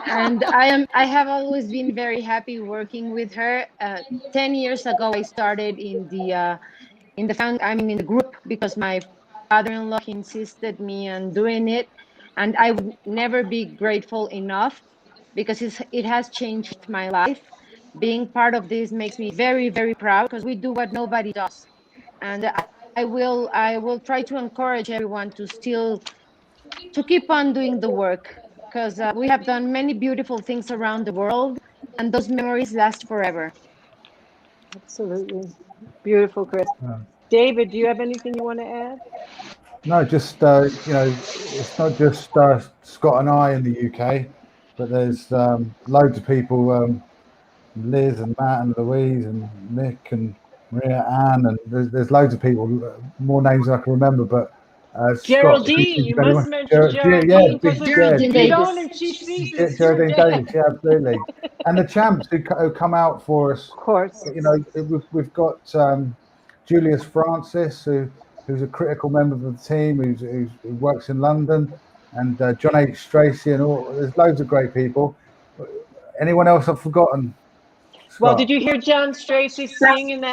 and I have always been very happy working with her. 10 years ago, I started in the group because my father-in-law insisted me on doing it, and I would never be grateful enough because it has changed my life. Being part of this makes me very, very proud because we do what nobody does. And I will try to encourage everyone to keep on doing the work, because we have done many beautiful things around the world, and those memories last forever. Absolutely. Beautiful, Chris. David, do you have anything you want to add? No, just it's not just Scott and I in the UK, but there's loads of people, Liz and Matt and Louise and Nick and Maria Ann, and there's loads of people, more names than I can remember. But Scott, if you Geraldine, think you of anyone, must mention Yeah, Geraldine because big, with yeah, Geraldine feet big, on Davis. and cheap seats, it's your Geraldine day. Davis, yeah, absolutely, and the champs who come out for us. Of course. You know, we've got Julius Francis, who's a critical member of the team, who works in London, and John H. Tracy, and all. There's loads of great people. Anyone else I've forgotten? Well, did Scott? you hear John Stracy sing in the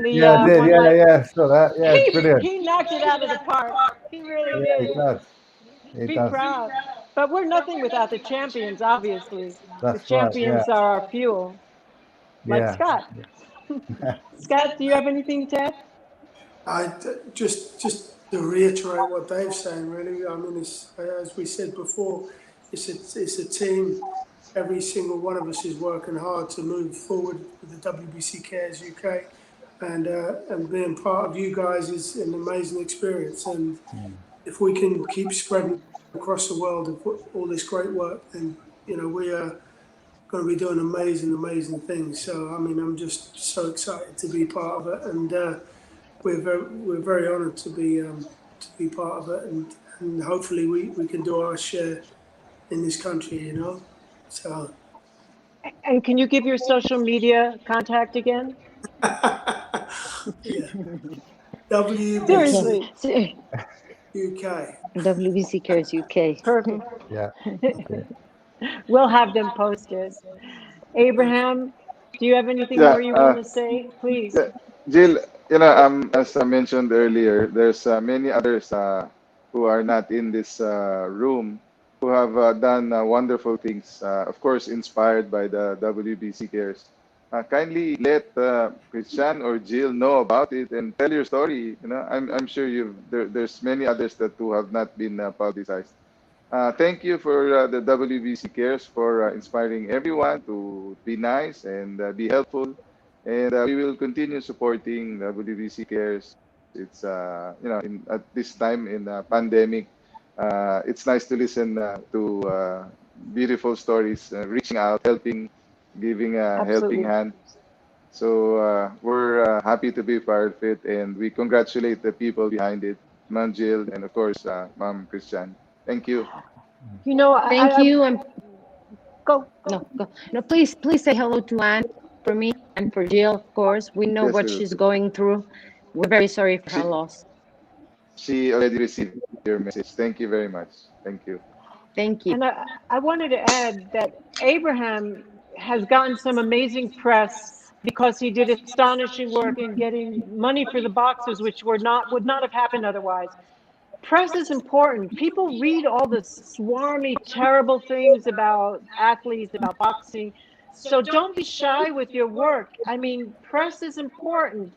Yeah, I did. one Yeah, night? yeah, saw that. Yeah, it's brilliant. He knocked it out of the park. He really Yeah, he did. does. He Be does. proud. But we're nothing without the champions, obviously. The That's right. Yeah, champions are our fuel, like yeah. Scott. Scott, do you have anything to add? Just to reiterate what Dave's saying, really. I mean, it's, as we said before, it's a team. Every single one of us is working hard to move forward with the WBC Cares UK, and being part of you guys is an amazing experience. And if we can keep spreading across the world and put all this great work, then we are going to be doing amazing, amazing things. So I mean, I'm just so excited to be part of it, and we're very honoured to be part of it, and hopefully we can do our share in this country. So And can you give your social media contact again? yeah, WBC Seriously. UK. WBC Cares UK. Perfect. Yeah. Okay. We'll have them posted. Abraham, do you have anything Yeah, more you want to say? Please. yeah, Jill, as I mentioned earlier, there's many others who are not in this room who have done wonderful things. Of course, inspired by the WBC Cares. Kindly let Christian or Jill know about it and tell your story. I'm sure there's many others that who have not been publicized. Thank you for the WBC Cares for inspiring everyone to be nice and be helpful. And we will continue supporting WBC Cares. It's at this time in pandemic, it's nice to listen to beautiful stories, reaching out, helping, giving a helping Absolutely. hand. So we're happy to be part of it, and we congratulate the people behind it, Ma'am Jill, and of course, Ma'am Christian. Thank you. You know, Thank you, and go. no, go. No, please say hello to Anne for me and for Jill. Of course, we know Yes, what we will she's do. going through. We're very sorry for her She loss. she already received your message. Thank you very much. Thank you. Thank you. And I wanted to add that Abraham has gotten some amazing press because he did astonishing work in getting money for the boxers, which would not have happened otherwise. Press is important. People read all the swarmy, terrible things about athletes, about boxing. So don't be shy with your work. I mean, press is important.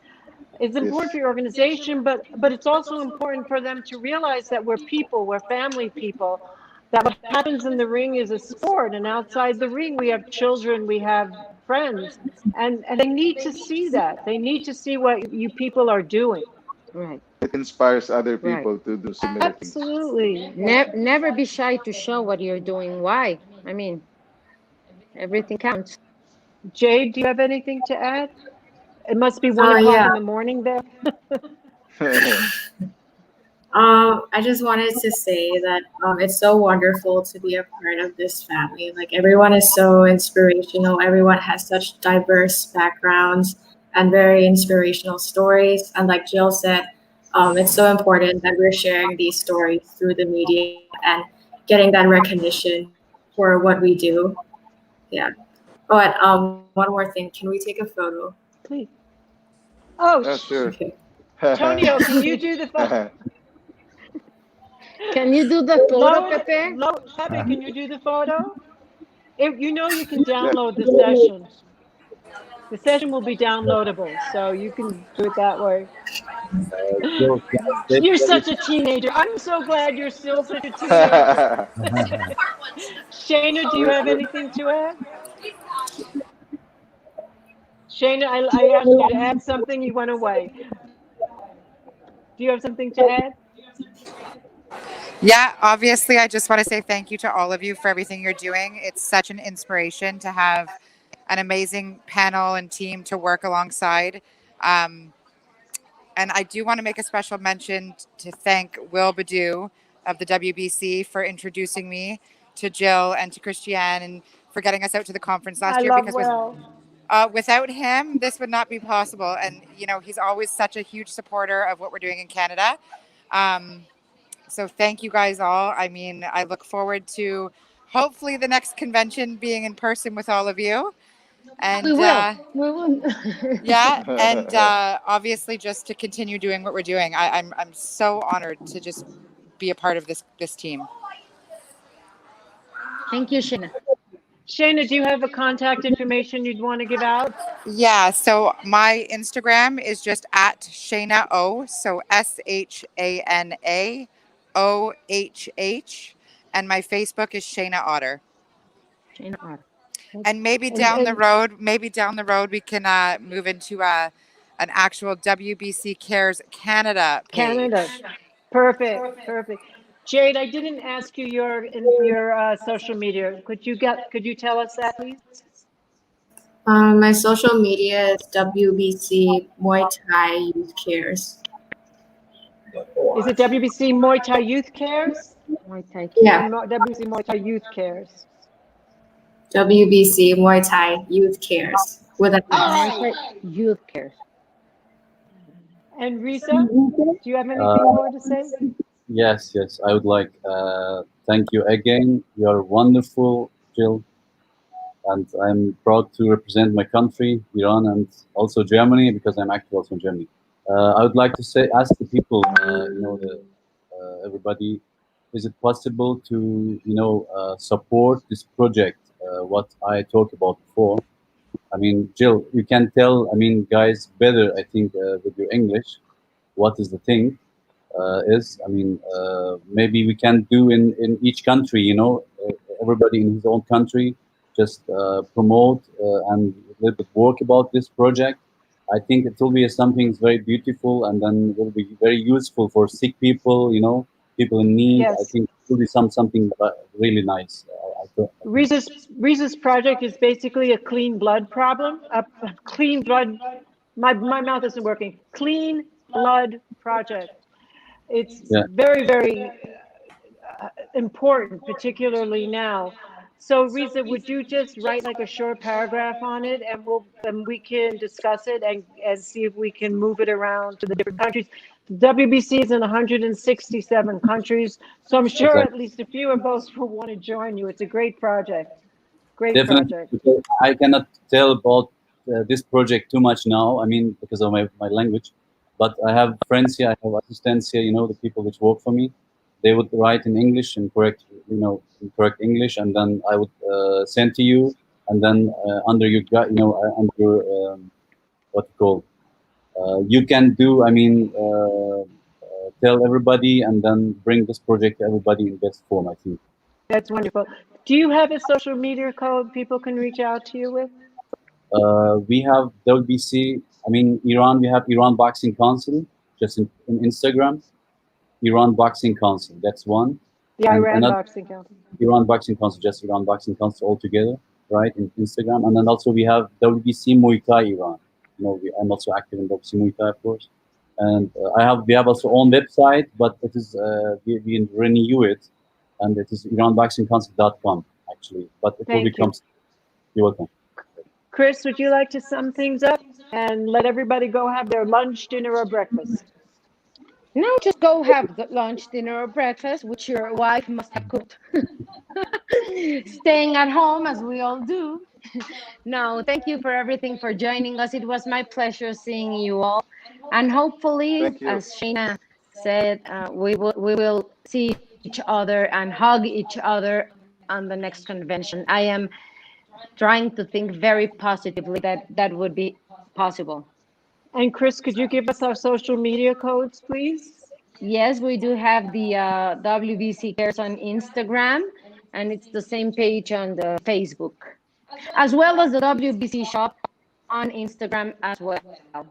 It's important for Yes. your organization, but it's also important for them to realize that we're people, we're family people, that what happens in the ring is a sport, and outside the ring we have children, we have friends, and they need to see that. They need to see what you people are doing. Right, It inspires other right. people to do similar things. Absolutely. Never be shy to show what you're doing. Why? I mean, everything counts. Jade, do you have anything to add? It must be one Oh o'clock yeah. in the morning there. I just wanted to say that it's so wonderful to be a part of this family. Like everyone is so inspirational. Everyone has such diverse backgrounds and very inspirational stories. And like Jill said, it's so important that we're sharing these stories through the media and getting that recognition for what we do. Yeah. But one more thing, can we take a photo? Please. Oh, Oh, sure. Okay. Tonio, can you do the photo? Can you do the photo, Load, Pepe? Pepe, can you do the photo? If you know, you can Yeah. download the session. The session will be downloadable, so you can do it that way. So can I say You're very such a teenager. I'm so glad you're still such a teenager. Shayna, do you we're, have we're, anything to add? Shayna, I asked you to add something, you went away. Do you have something to add? Yeah, obviously, I just want to say thank you to all of you for everything you're doing. It's such an inspiration to have an amazing panel and team to work alongside. Um, and I do want to make a special mention to thank Will Badu of the WBC for introducing me to Jill and to Christiane and for getting us out to the conference I last year love because Will. without him, this would not be possible. And, you know, he's always such a huge supporter of what we're doing in Canada. Um, so thank you guys all. I mean, I look forward to hopefully the next convention being in person with all of you. We And will. We will. yeah, and obviously just to continue doing what we're doing. I'm so honored to just be a part of this team. Thank you, Shina. Shayna, do you have a contact information you'd want to give out? Yeah, so my Instagram is just at Shayna O, so SHANA OHH, and my Facebook is Shayna Otter. Shina Otter. And maybe down the road, we can move into an actual WBC Cares Canada Canada. page. Perfect. Perfect. Jade, I didn't ask you your social media. Could you tell us that, please? My social media is WBC Muay Thai Youth Cares. Is it WBC Muay Thai Youth Cares Muay Thai Yeah, or WBC Muay Thai Youth Cares? WBC Muay Thai Youth Cares with an Muay S. Thai Youth Cares. And Risa, do you have Uh, anything more to say? yes, yes. I would like thank you again. You're wonderful, Jill, and I'm proud to represent my country, Iran, and also Germany because I'm active also in Germany. I would like to say, ask the people, everybody, is it possible to, support this project? What I talked about before. I mean, Jill, you can tell. I mean, guys, better. I think with your English, what is the thing? Is I mean, maybe we can do in each country. Everybody in his own country, just promote and a little bit work about this project. I think it will be something very beautiful, and then will be very useful for sick people. People in need. I Yes. think it will be something really nice. I think. Risa's project is basically a clean blood problem. A clean blood. My mouth isn't working. Clean blood project. It's Yeah. very important, particularly now. So, Risa, would you just write like a short paragraph on it, and we can discuss it and see if we can move it around to the different countries. The WBC is in 167 countries, so I'm sure Exactly. at least a few of those will want to join you. It's a great project. Great Definitely, project. because I cannot tell about this project too much now. I mean, because of my language, but I have friends here, I have assistants here. The people which work for me, they would write in English and correct, in correct English, and then I would send to you, and then under your, under your what you call, you can do. I mean, tell everybody, and then bring this project to everybody in best form. I think. That's wonderful. Do you have a social media code people can reach out to you with? We have WBC. I mean, Iran. We have Iran Boxing Council, just in Instagram. Iran Boxing Council. That's one, The and Iran another Boxing Council. Iran Boxing Council, just Iran Boxing Council altogether, right? In Instagram, and then also we have WBC Muay Thai Iran. I'm also active in WBC Muay Thai, of course, and we have also own website, but it is we renew it, and it is IranBoxingCouncil.com actually, but it will Thank become. you. You're welcome. Chris, would you like to sum things up and let everybody go have their lunch, dinner, or breakfast? Now just go have the lunch, dinner, or breakfast, which your wife must have cooked. Staying at home, as we all do. No, thank you for everything, for joining us. It was my pleasure seeing you all. And hopefully, Thank you. as Shayna said, we will see each other and hug each other on the next convention. I am trying to think very positively that that would be possible. And Chris, could you give us our social media codes, please? Yes, we do have the WBC Cares on Instagram, and it's the same page on the Facebook, as well as the WBC shop on Instagram as well,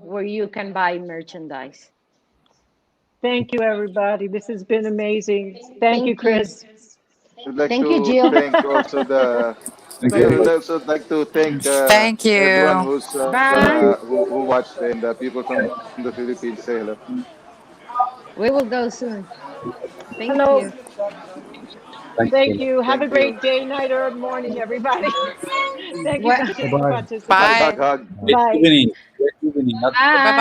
where you can buy merchandise. Thank you, everybody. This has been amazing. Thank you, Thank you. Chris. We'd like Thank you, to Jill. thank also the Thank Jill. We'd you. also like to thank Thank everyone you. Bye. who watched, and people from the Philippines say hello. We will go soon. Thank Hello. you. Thank Thank you. you. Have a Thank you. great day, night, or morning, everybody. Thank you for What? Bye taking bye. Hug, participation. hug, Bye. hug. Great Bye. evening. Great evening. Not Bye. Bye